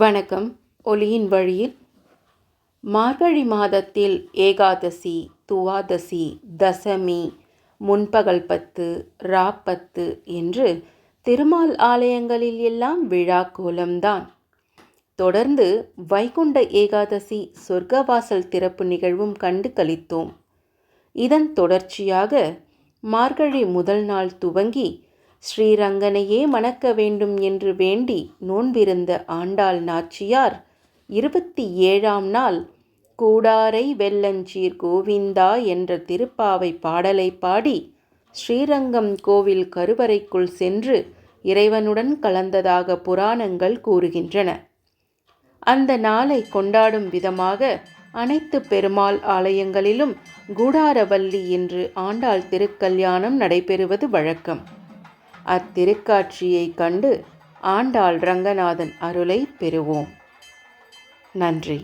வணக்கம். ஒளியின் வழியில் மார்கழி மாதத்தில் ஏகாதசி, துவாதசி, தசமி, முன்பகல் 10, ரா 10 என்று திருமால் ஆலயங்களில் எல்லாம் விழா கோலம்தான். தொடர்ந்து வைகுண்ட ஏகாதசி சொர்க்கவாசல் திறப்பு நிகழ்வும் கண்டு களித்தோம். இதன் தொடர்ச்சியாக மார்கழி முதல் நாள் துவங்கி ஸ்ரீரங்கனையே மணக்க வேண்டும் என்று வேண்டி நோன்பிருந்த ஆண்டாள் நாச்சியார் 27ஆம் நாள் கூடாரை வெள்ளஞ்சீர் கோவிந்தா என்ற திருப்பாவை பாடலை பாடி ஸ்ரீரங்கம் கோவில் கருவறைக்குள் சென்று இறைவனுடன் கலந்ததாக புராணங்கள் கூறுகின்றன. அந்த நாளை கொண்டாடும் விதமாக அனைத்து பெருமாள் ஆலயங்களிலும் கூடாரவல்லி என்று ஆண்டாள் திருக்கல்யாணம் நடைபெறுவது வழக்கம். அத்திருக்காட்சியை கண்டு ஆண்டாள் ரங்கநாதன் அருளை பெறுவோம். நன்றி.